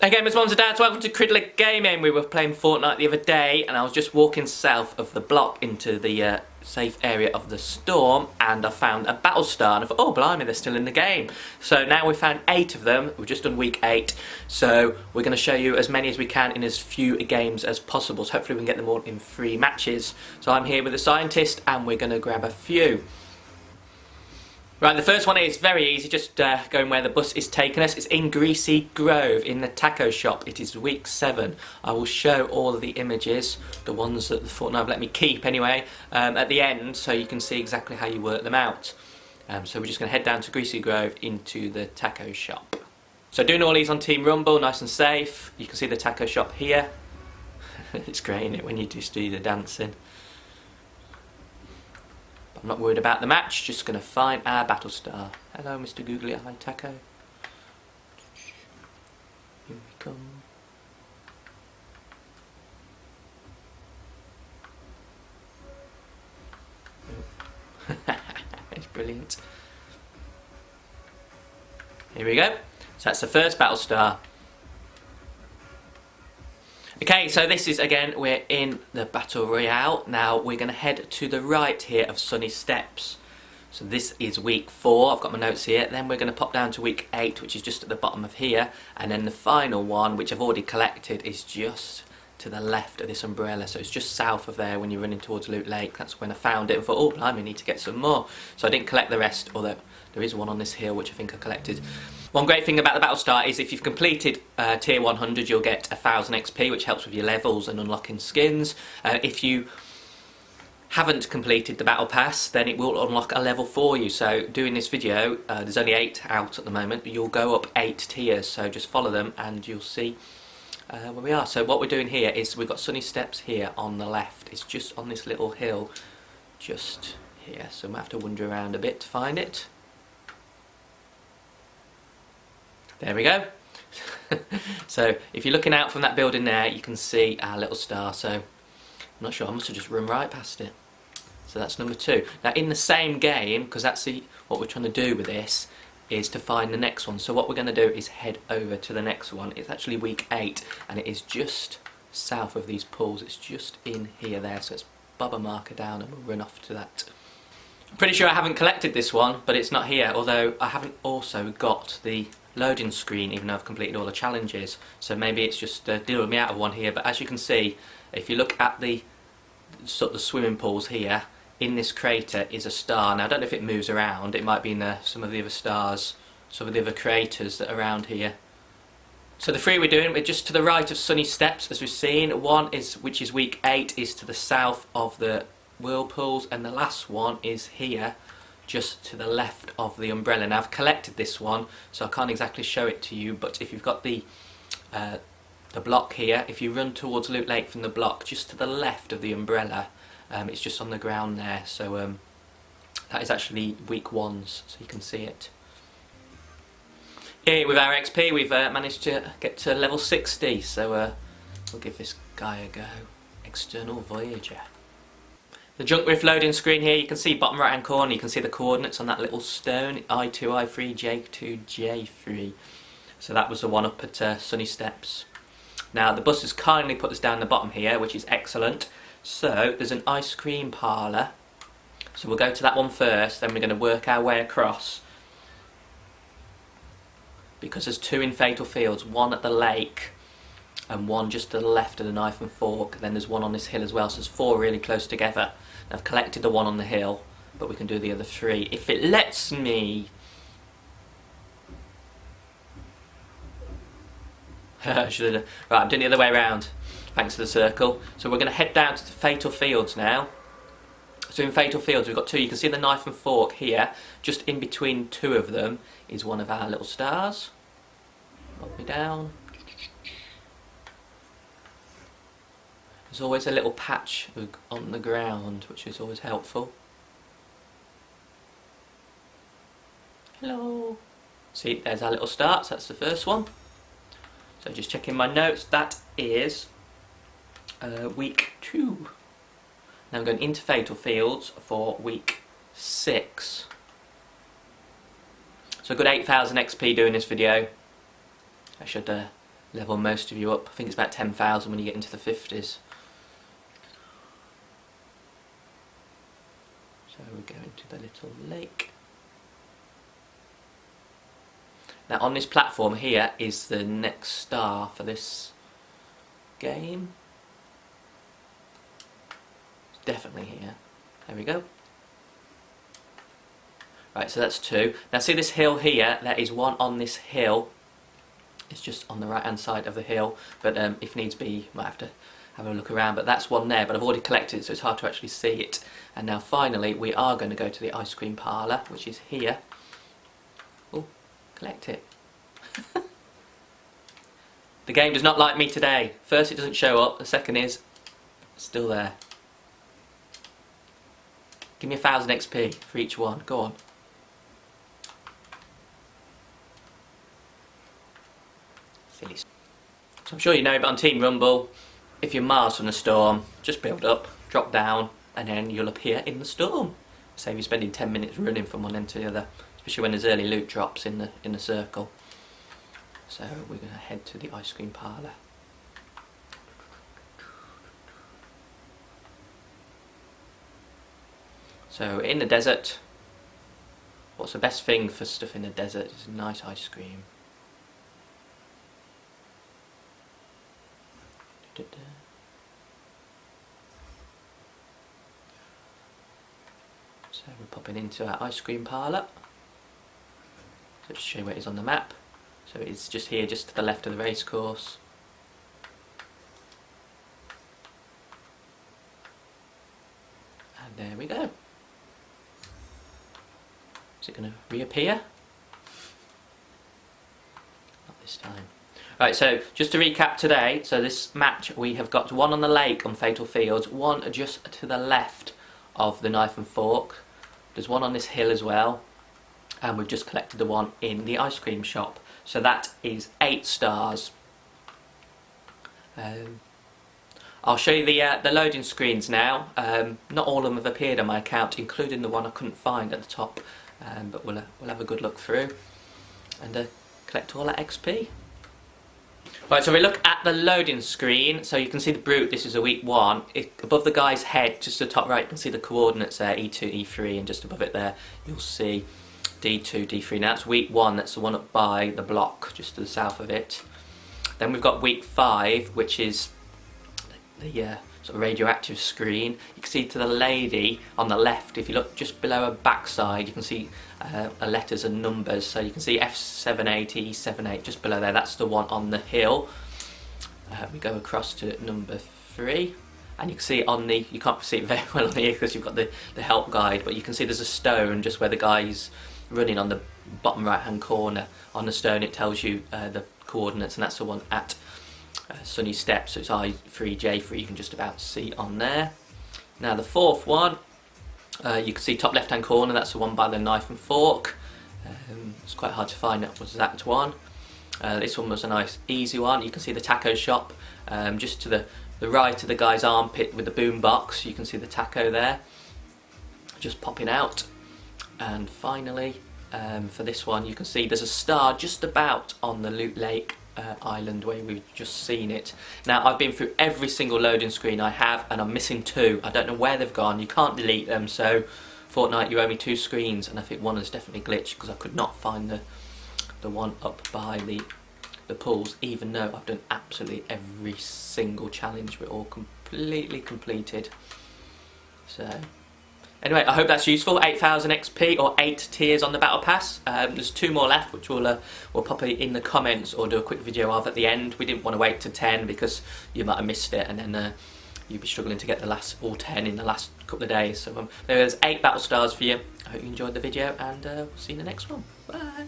Hey gamers, mums and dads, welcome to Cridlick Gaming. We were playing Fortnite the other day and I was just walking south of the block into the safe area of the storm and I found a Battlestar and I thought, oh blimey, they're still in the game. So now we've found 8 of them. We've just done week 8, so we're going to show you as many as we can in as few games as possible. So hopefully we can get them all in 3 matches. So I'm here with a scientist and we're going to grab a few. Right, the first one is very easy, just going where the bus is taking us. It's in Greasy Grove, in the taco shop. It is week 7. I will show all of the images, the ones that the Fortnite have let me keep anyway, at the end, so you can see exactly how you work them out. So we're just going to head down to Greasy Grove into the taco shop. So doing all these on Team Rumble, nice and safe. You can see the taco shop here. It's great, isn't it, when you just do the dancing. I'm not worried about the match, just going to find our Battlestar. Hello Mr. Googly Eye Taco. Here we come. It's brilliant. Here we go. So that's the first Battlestar. Okay, so this is, again, we're in the Battle Royale. Now we're going to head to the right here of Sunny Steps. So this is week 4, I've got my notes here. Then we're going to pop down to week 8, which is just at the bottom of here. And then the final one, which I've already collected, is just to the left of this umbrella. So it's just south of there when you're running towards Loot Lake. That's when I found it and thought, oh, blimey, I need to get some more. So I didn't collect the rest, although there is one on this hill which I think I collected. One great thing about the Battlestar is if you've completed tier 100, you'll get 1000 XP, which helps with your levels and unlocking skins. If you haven't completed the Battle Pass, then it will unlock a level for you. So doing this video, there's only 8 out at the moment, but you'll go up 8 tiers. So just follow them and you'll see where we are. So what we're doing here is we've got Sunny Steps here on the left. It's just on this little hill just here. So we might have to wander around a bit to find it. There we go. So if you're looking out from that building there, you can see our little star. So I'm not sure, I must have just run right past it. So that's number 2. Now in the same game, because that's what we're trying to do with this, is to find the next one. So what we're going to do is head over to the next one. It's actually week 8 and it is just south of these pools. It's just in here there. So let's bob a marker down and we'll run off to that. I'm pretty sure I haven't collected this one, but it's not here. Although I haven't also got the loading screen, even though I've completed all the challenges, so maybe it's just dealing me out of one here. But as you can see, if you look at the sort of the swimming pools here, in this crater is a star. Now I don't know if it moves around, it might be in some of the other stars, some of the other craters that are around here. So the 3 we're doing, we're just to the right of Sunny Steps, as we've seen. One is, which is week 8, is to the south of the whirlpools, and the last one is here, just to the left of the umbrella. Now I've collected this one, so I can't exactly show it to you, but if you've got the block here, if you run towards Loot Lake from the block, just to the left of the umbrella, it's just on the ground there. So that is actually week 1's, so you can see it. Here with our XP, we've managed to get to level 60, so we'll give this guy a go. External Voyager. The junk rift loading screen here, you can see bottom right hand corner, you can see the coordinates on that little stone, I2, I3, J2, J3. So that was the one up at Sunny Steps. Now the bus has kindly put us down the bottom here, which is excellent. So there's an ice cream parlour. So we'll go to that one first, then we're going to work our way across. Because there's 2 in Fatal Fields, one at the lake and one just to the left of the knife and fork. Then there's one on this hill as well, so there's 4 really close together. I've collected the one on the hill, but we can do the other 3 if it lets me. Should have. Right, I'm doing the other way around. Thanks to the circle. So we're going to head down to the Fatal Fields now. So in Fatal Fields we've got 2. You can see the knife and fork here. Just in between 2 of them is one of our little stars. Pop me down. There's always a little patch on the ground, which is always helpful. Hello. See, there's our little start, so that's the first one. So just checking my notes, that is week 2. Now I'm going into Fatal Fields for week 6. So a good 8,000 XP doing this video. I should level most of you up. I think it's about 10,000 when you get into the 50s. So we're going to the little lake. Now on this platform here is the next star for this game. It's definitely here. There we go. Right, so that's 2. Now see this hill here, there is one on this hill. It's just on the right hand side of the hill, but if needs be you might have to have a look around, but that's one there, but I've already collected it so it's hard to actually see it. And now finally we are going to go to the ice cream parlour, which is here. Oh, collect it. The game does not like me today. First it doesn't show up, the second is still there. Give me 1,000 XP for each one, go on. Silly. So I'm sure you know, but on Team Rumble, if you're miles from the storm, just build up, drop down, and then you'll appear in the storm. Save you spending 10 minutes running from one end to the other, especially when there's early loot drops in the circle. So we're going to head to the ice cream parlour. So in the desert, what's the best thing for stuff in the desert is nice ice cream. So we're popping into our ice cream parlour. So just show you where it is on the map. So it's just here, just to the left of the race course. And there we go. Is it going to reappear? Not this time. Right, so just to recap today, so this match we have got one on the lake on Fatal Fields, one just to the left of the knife and fork. There's one on this hill as well, and we've just collected the one in the ice cream shop. So that is 8 stars. I'll show you the loading screens now. Not all of them have appeared on my account, including the one I couldn't find at the top. But we'll have a good look through and collect all that XP. Right, so we look at the loading screen. So you can see the Brute, this is a week 1. Above the guy's head, just to the top right, you can see the coordinates there, E2, E3, and just above it there, you'll see D2, D3. Now that's week 1, that's the one up by the block, just to the south of it. Then we've got week 5, which is the sort of radioactive screen. You can see to the lady on the left, if you look just below her backside, you can see letters and numbers. So you can see F78, E78 just below there, that's the one on the hill. We go across to number 3, and you can see on the, you can't see it very well on here because you've got the help guide, but you can see there's a stone just where the guy's running on the bottom right hand corner. On the stone it tells you the coordinates, and that's the one at Sunny Steps, so it's I3, J3, you can just about see on there. Now the 4th one, you can see top left hand corner, that's the one by the knife and fork. It's quite hard to find, that was that one. This one was a nice easy one. You can see the taco shop just to the right of the guy's armpit with the boom box. You can see the taco there just popping out. And finally for this one, you can see there's a star just about on the Loot Lake island where we've just seen it. Now I've been through every single loading screen I have, and I'm missing 2. I don't know where they've gone. You can't delete them, so Fortnite, you owe me 2 screens, and I think one has definitely glitched because I could not find the one up by the pools, even though I've done absolutely every single challenge. We're all completely completed. So anyway, I hope that's useful. 8,000 XP or 8 tiers on the Battle Pass. There's 2 more left, which we'll pop it in the comments or do a quick video of at the end. We didn't want to wait to 10 because you might have missed it, and then you'd be struggling to get the last all 10 in the last couple of days. So there's 8 Battlestars for you. I hope you enjoyed the video, and we'll see you in the next one. Bye.